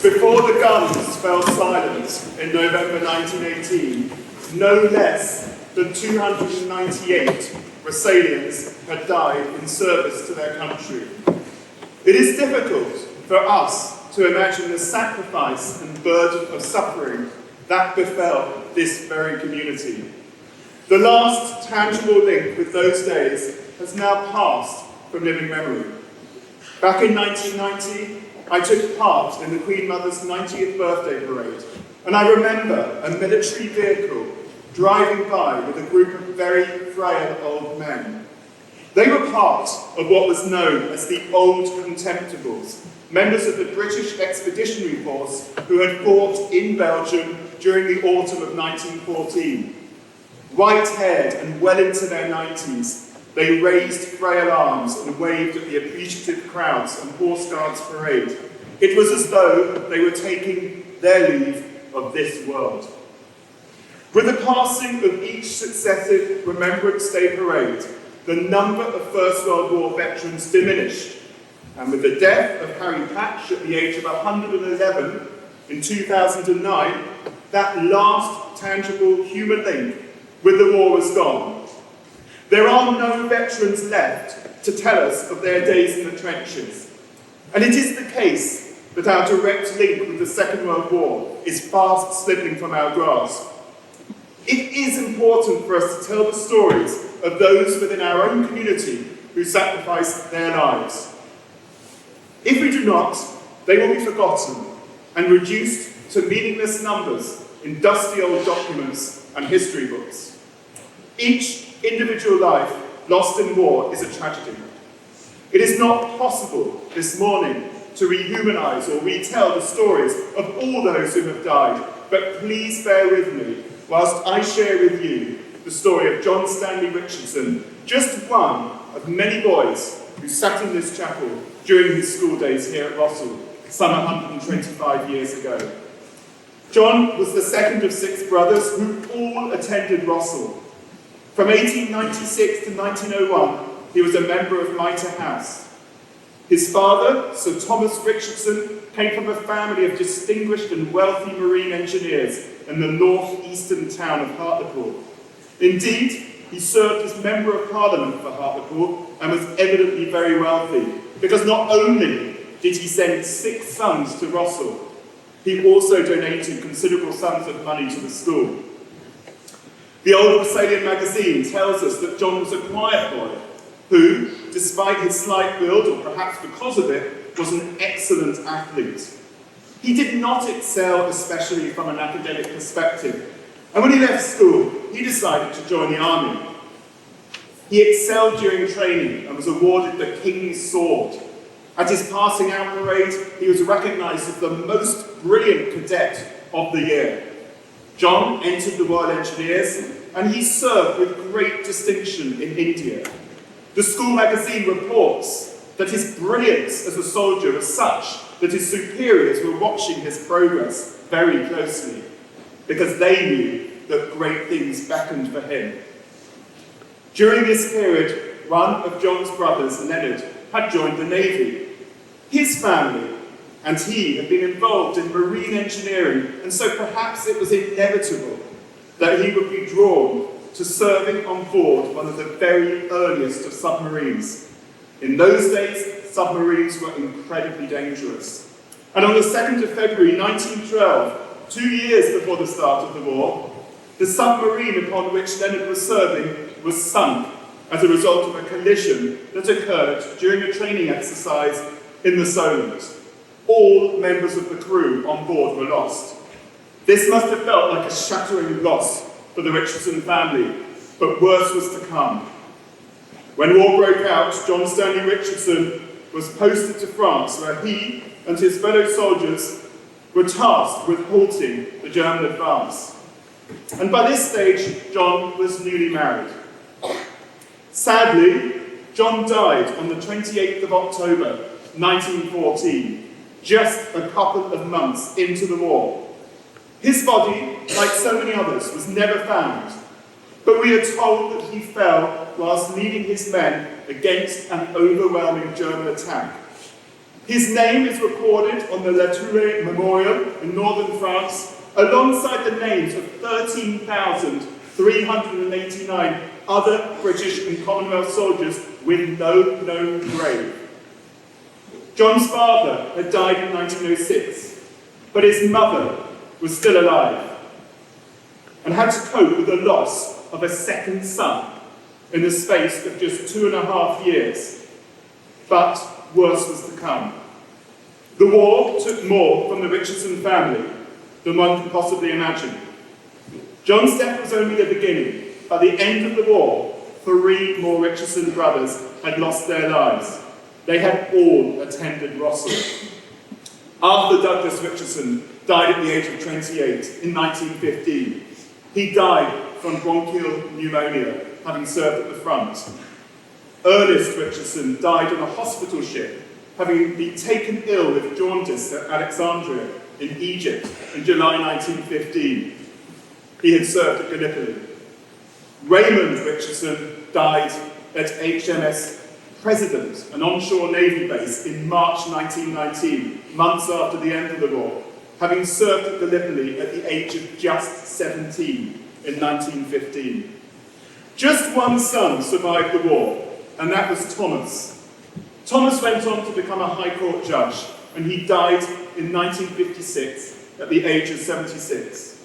Before the guns fell silent in November 1918, no less than 298 Rossallians had died in service to their country. It is difficult for us to imagine the sacrifice and burden of suffering that befell this very community. The last tangible link with those days has now passed from living memory. Back in 1990, I took part in the Queen Mother's 90th birthday parade, and I remember a military vehicle driving by with a group of very frail old men. They were part of what was known as the Old Contemptibles, members of the British Expeditionary Force who had fought in Belgium during the autumn of 1914. White-haired and well into their 90s, they raised frail arms and waved at the appreciative crowds and Horse Guards parade. It was as though they were taking their leave of this world. With the passing of each successive Remembrance Day parade, the number of First World War veterans diminished, and with the death of Harry Patch at the age of 111 in 2009, that last tangible human link with the war was gone. There are no veterans left to tell us of their days in the trenches. And it is the case that our direct link with the Second World War is fast slipping from our grasp. It is important for us to tell the stories of those within our own community who sacrificed their lives. If we do not, they will be forgotten and reduced to meaningless numbers in dusty old documents and history books. Each individual life lost in war is a tragedy. It is not possible this morning to rehumanize or retell the stories of all those who have died, but please bear with me whilst I share with you the story of John Stanly Richardson, just one of many boys who sat in this chapel during his school days here at Rossall, some 125 years ago. John was the second of 6 brothers who all attended Rossall. From 1896 to 1901, he was a member of Mitre House. His father, Sir Thomas Richardson, came from a family of distinguished and wealthy marine engineers in the north-eastern town of Hartlepool. Indeed, he served as Member of Parliament for Hartlepool and was evidently very wealthy, because not only did he send 6 sons to Rossall, he also donated considerable sums of money to the school. The Old Rossallian magazine tells us that John was a quiet boy who, despite his slight build, or perhaps because of it, was an excellent athlete. He did not excel especially from an academic perspective, and when he left school, he decided to join the army. He excelled during training and was awarded the King's Sword. At his passing out parade, he was recognised as the most brilliant cadet of the year. John entered the Royal Engineers, and he served with great distinction in India. The school magazine reports that his brilliance as a soldier was such that his superiors were watching his progress very closely, because they knew that great things beckoned for him. During this period, one of John's brothers, Leonard, had joined the Navy. His family and he had been involved in marine engineering, and so perhaps it was inevitable that he would be drawn to serving on board one of the very earliest of submarines. In those days, submarines were incredibly dangerous. And on the 2nd of February 1912, 2 years before the start of the war, the submarine upon which Leonard was serving was sunk as a result of a collision that occurred during a training exercise in the Solent. All members of the crew on board were lost. This must have felt like a shattering loss for the Richardson family, but worse was to come. When war broke out, John Stanly Richardson was posted to France, where he and his fellow soldiers were tasked with halting the German advance. And by this stage, John was newly married. Sadly, John died on the 28th of October, 1914, just a couple of months into the war. His body, like so many others, was never found, but we are told that he fell whilst leading his men against an overwhelming German attack. His name is recorded on the La Tour Memorial in northern France, alongside the names of 13,389 other British and Commonwealth soldiers with no known grave. John's father had died in 1906, but his mother was still alive and had to cope with the loss of a second son in the space of just 2.5 years. But worse was to come. The war took more from the Richardson family than one could possibly imagine. John's death was only the beginning. By the end of the war, 3 more Richardson brothers had lost their lives. They had all attended Rossall. Arthur Douglas Richardson died at the age of 28 in 1915. He died from bronchial pneumonia, having served at the front. Ernest Richardson died on a hospital ship, having been taken ill with jaundice at Alexandria in Egypt in July 1915. He had served at Gallipoli. Raymond Richardson died at HMS President, an onshore Navy base, in March 1919, months after the end of the war, having served at Gallipoli at the age of just 17 in 1915. Just one son survived the war, and that was Thomas. Thomas went on to become a High Court judge, and he died in 1956 at the age of 76.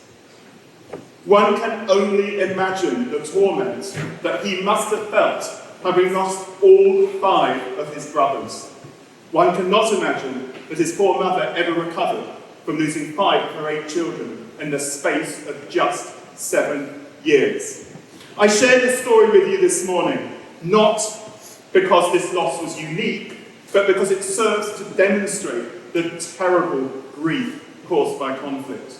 One can only imagine the torment that he must have felt having lost all 5 of his brothers. One cannot imagine that his poor mother ever recovered from losing 5 of her 8 children in the space of just 7 years. I share this story with you this morning, not because this loss was unique, but because it serves to demonstrate the terrible grief caused by conflict.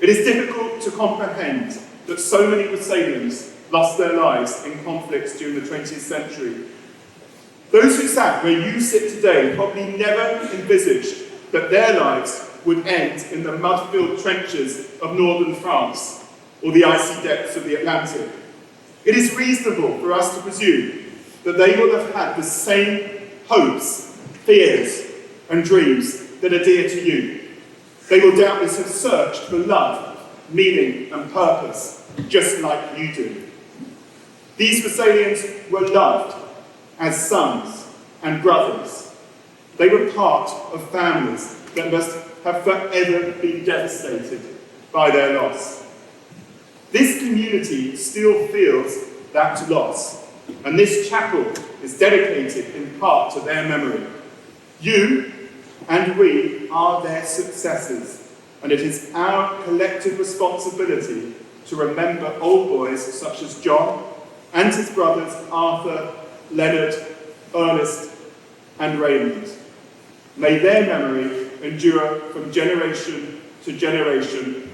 It is difficult to comprehend that so many Rossallians lost their lives in conflicts during the 20th century. Those who sat where you sit today probably never envisaged that their lives would end in the mud-filled trenches of northern France or the icy depths of the Atlantic. It is reasonable for us to presume that they will have had the same hopes, fears, and dreams that are dear to you. They will doubtless have searched for love, meaning, and purpose, just like you do. These Rossallians were loved as sons and brothers. They were part of families that must have forever been devastated by their loss. This community still feels that loss, and this chapel is dedicated in part to their memory. You and we are their successors, and it is our collective responsibility to remember old boys such as John and his brothers Arthur, Leonard, Ernest, and Raymond. May their memory endure from generation to generation.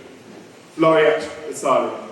Laureate Rossallian.